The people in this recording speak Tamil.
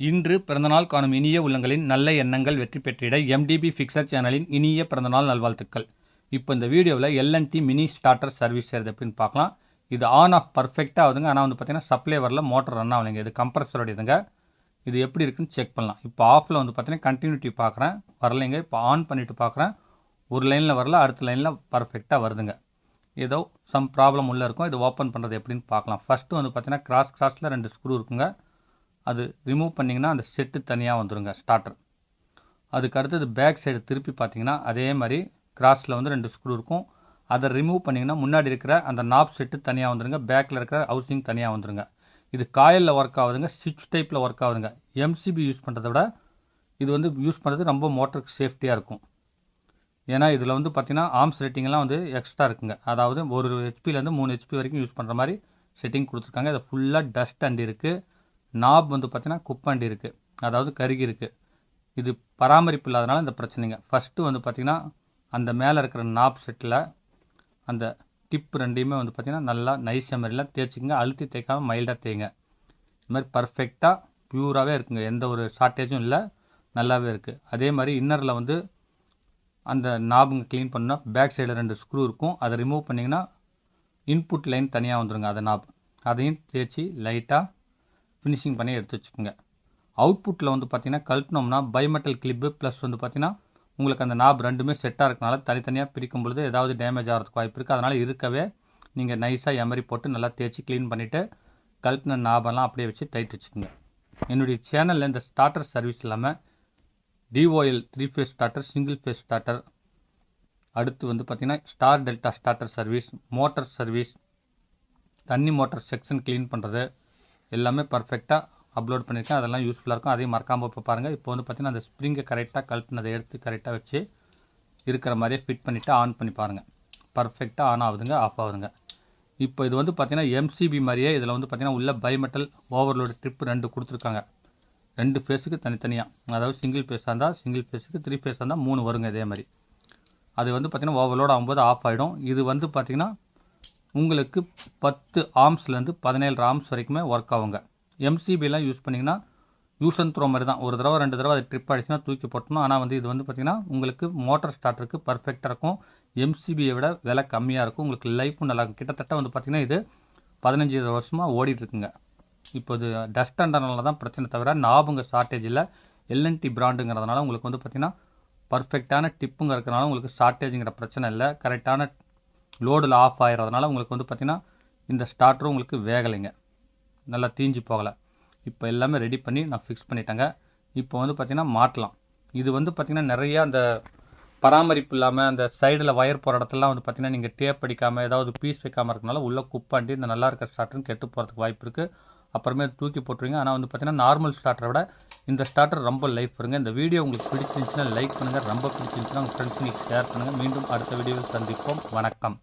இன்று பிறந்தநாள் காணும் இனிய உள்ளங்களின் நல்ல எண்ணங்கள் வெற்றி பெற்றிட எம்டிபி ஃபிக்சர் சேனலின் இனிய பிறந்தநாள் நல்வாழ்த்துக்கள். இப்போ இந்த வீடியோவில் எல்என்டி மினி ஸ்டார்டர் சர்வீஸ் செய்கிறது எப்படின்னு பார்க்கலாம். இது ஆன் ஆஃப் பர்ஃபெக்டாக ஆகுதுங்க. ஆனால் பார்த்தீங்கன்னா சப்ளை வரல, மோட்டர் ரன் ஆகலைங்க. இது கம்ப்ரஸரோடையதுங்க. இது எப்படி இருக்குன்னு செக் பண்ணலாம். இப்போ ஆஃபில் பார்த்தீங்கன்னா கண்டினியூட்டி பார்க்குறேன், வரலைங்க. இப்போ ஆன் பண்ணிவிட்டு பார்க்குறேன், ஒரு லைனில் வரல, அடுத்த லைனில் பர்ஃபெக்டாக வருதுங்க. ஏதோ சம் ப்ராப்ளம் உள்ளே இருக்கும். இது ஓப்பன் பண்ணுறது எப்படின்னு பார்க்கலாம். ஃபஸ்ட்டு பார்த்தீங்கன்னா கிராஸில் 2 ஸ்க்ரூ இருக்குங்க. அது ரிமூவ் பண்ணிங்கன்னா அந்த செட்டு தனியாக வந்துடுங்க ஸ்டார்டர். அதுக்கு அடுத்தது பேக் சைடு திருப்பி பார்த்தீங்கன்னா அதே மாதிரி கிராஸில் 2 ஸ்க்ரூ இருக்கும். அதை ரிமூவ் பண்ணிங்கன்னா முன்னாடி இருக்கிற அந்த நாப் செட்டு தனியாக வந்துடுங்க, பேக்கில் இருக்கிற ஹவுசிங் தனியாக வந்துடுங்க. இது காயிலில் ஒர்க் ஆகுதுங்க, ஸ்விட்ச் டைப்பில் ஒர்க் ஆகுதுங்க. எம்சிபி யூஸ் பண்ணுறத விட இது யூஸ் பண்ணுறது ரொம்ப மோட்டருக்கு சேஃப்டியாக இருக்கும். ஏன்னா இதில் பார்த்தீங்கன்னா ஆர்ம்ஸ் ரேட்டிங்லாம் எக்ஸ்ட்ரா இருக்குங்க. அதாவது ஒரு ஹெச்பிலேருந்து 3 ஹெச்பி வரைக்கும் யூஸ் பண்ணுற மாதிரி செட்டிங் கொடுத்துருக்காங்க. இதை ஃபுல்லாக டஸ்ட் அண்ட் இருக்குது. நாப் பார்த்தீங்கன்னா குப்பண்டி இருக்குது, அதாவது கருகி இருக்குது. இது பராமரிப்பு இல்லாதனால இந்த பிரச்சனைங்க. ஃபஸ்ட்டு பார்த்தீங்கன்னா அந்த மேலே இருக்கிற நாப் செட்டில் அந்த டிப் ரெண்டையுமே பார்த்தீங்கன்னா நல்லா நைஸ் மாதிரிலாம் தேய்ச்சிக்கங்க. அழுத்தி தேய்க்காமல் மைல்டாக தேய்ங்க. இது மாதிரி பர்ஃபெக்டாக ப்யூராகவே இருக்குங்க. எந்த ஒரு ஷார்ட்டேஜும் இல்லை, நல்லாவே இருக்குது. அதே மாதிரி இன்னரில் அந்த நாபுங்க க்ளீன் பண்ணால் பேக் சைடில் 2 ஸ்க்ரூ இருக்கும். அதை ரிமூவ் பண்ணிங்கன்னா இன்புட் லைன் தனியாக வந்துடுங்க. அதை நாப் அதையும் தேய்ச்சி லைட்டாக ஃபினிஷிங் பண்ணி எடுத்து வச்சுக்கோங்க. அவுட்புட்டில் பார்த்தீங்கன்னா கழட்டினோம்னா பைமெட்டல் கிளிப்பு ப்ளஸ் பார்த்தீங்கன்னா உங்களுக்கு அந்த நாப் ரெண்டுமே செட்டாக இருக்கனால தனித்தனியாக பிரிக்கும் பொழுது ஏதாவது டேமேஜ் ஆகிறதுக்கு வாய்ப்பு இருக்குது. அதனால் இருக்கவே நீங்கள் நைஸாக எமரி போட்டு நல்லா தேய்ச்சி க்ளீன் பண்ணிவிட்டு கழட்டின நாபெல்லாம் அப்படியே வச்சு டைட் வச்சுக்கோங்க. என்னுடைய சேனலில் இந்த ஸ்டார்டர் சர்வீஸ் இல்லாமல் DOL 3 phase starter, single phase starter, அடுத்து பார்த்தீங்கன்னா star delta starter service, motor service, தண்ணி மோட்டார் செக்ஷன் க்ளீன் பண்ணுறது எல்லாமே பர்ஃபெக்டாக அப்லோட் பண்ணியிருக்கேன். அதெல்லாம் யூஸ்ஃபுல்லாக இருக்கும். அதையும் மறக்காமல் இப்போ பாருங்கள். இப்போ பார்த்தீங்கன்னா அந்த ஸ்ப்ரிங்கை கரெக்டாக கழட்டினதை எடுத்து கரெக்டாக வச்சு இருக்கிற மாதிரியே ஃபிட் பண்ணிவிட்டு ஆன் பண்ணி பாருங்கள். பர்ஃபெக்டாக ஆன் ஆகுதுங்க, ஆஃப் ஆகுதுங்க. இப்போ இது பார்த்தீங்கன்னா எம்சிபி மாதிரியே இதில் பார்த்தீங்கன்னா உள்ள பைமெட்டல் ஓவர்லோடு ட்ரிப் 2 கொடுத்துருக்காங்க. 2 ஃபேஸுக்கு தனித்தனியாக, அதாவது சிங்கிள் ஃபேஸாக இருந்தால் சிங்கிள் ஃபேஸுக்கு, 3 ஃபேஸாக இருந்தால் 3 வருங்க. இதே மாதிரி அது பார்த்தீங்கன்னா ஓவர்லோடு ஆகும்போது ஆஃப் ஆகிடும். இது பார்த்தீங்கன்னா உங்களுக்கு 10 ஆர்ம்ஸ்லேருந்து 17 ஆர்ம்ஸ் வரைக்குமே ஒர்க் ஆகுங்க. எம்சிபிலாம் யூஸ் பண்ணிங்கன்னா யூஸ் அண்ட் த்ரோ மாதிரி தான். ஒரு தடவை 2 தடவை அது ட்ரிப் ஆகிடுச்சுன்னா தூக்கி போட்டணும். ஆனால் இது பார்த்திங்கன்னா உங்களுக்கு மோட்டார் ஸ்டார்டருக்கு பர்ஃபெக்டாக இருக்கும். எம்சிபியை விட விலை கம்மியாக இருக்கும். உங்களுக்கு லைஃப்பும் நல்லா இருக்கும். கிட்டத்தட்ட பார்த்திங்கன்னா இது 15 வருஷமாக ஓடிட்டுருக்குங்க. இப்போ இது டஸ்ட் அண்டர்னால தான் பிரச்சனை தவிர நாபுங்க ஷார்ட்டேஜ் இல்லை. எல்என்டி பிராண்டுங்கிறதுனால உங்களுக்கு பார்த்திங்கன்னா பர்ஃபெக்டான டிப்புங்க இருக்கிறனால உங்களுக்கு ஷார்ட்டேஜுங்கிற பிரச்சனை இல்லை. கரெக்டான லோடில் ஆஃப் ஆகிறதுனால உங்களுக்கு பார்த்திங்கன்னா இந்த ஸ்டார்டரும் உங்களுக்கு வேகலைங்க, நல்லா தீஞ்சு போகலை. இப்போ எல்லாமே ரெடி பண்ணி நான் ஃபிக்ஸ் பண்ணிட்டேங்க. இப்போ பார்த்திங்கன்னா மாட்டலாம். இது பார்த்திங்கன்னா நிறையா அந்த பராமரிப்பு இல்லாமல் அந்த சைடில் வயர் போகிற இடத்துலலாம் பார்த்திங்கன்னா நீங்கள் டேப் அடிக்காமல் ஏதாவது பீஸ் வைக்காமல் இருக்கனால உள்ளே குப்பாண்டி இந்த நல்லா இருக்கிற ஸ்டார்டரும் கெட்டு போகிறதுக்கு வாய்ப்பு இருக்குது. அப்புறமே தூக்கி போட்டுருவீங்க. ஆனால் பார்த்திங்கன்னா நார்மல் ஸ்டார்டரை விட இந்த ஸ்டார்டர் ரொம்ப லைஃப் வருங்க. இந்த வீடியோ உங்களுக்கு பிடிச்சிருந்துச்சுன்னா லைக் பண்ணுங்கள், ரொம்ப பிடிச்சிருந்துச்சுன்னா உங்கள் ஃப்ரெண்ட்ஸுங்களுக்கு ஷேர் பண்ணுங்கள். மீண்டும் அடுத்த வீடியோவில் சந்திப்போம். வணக்கம்.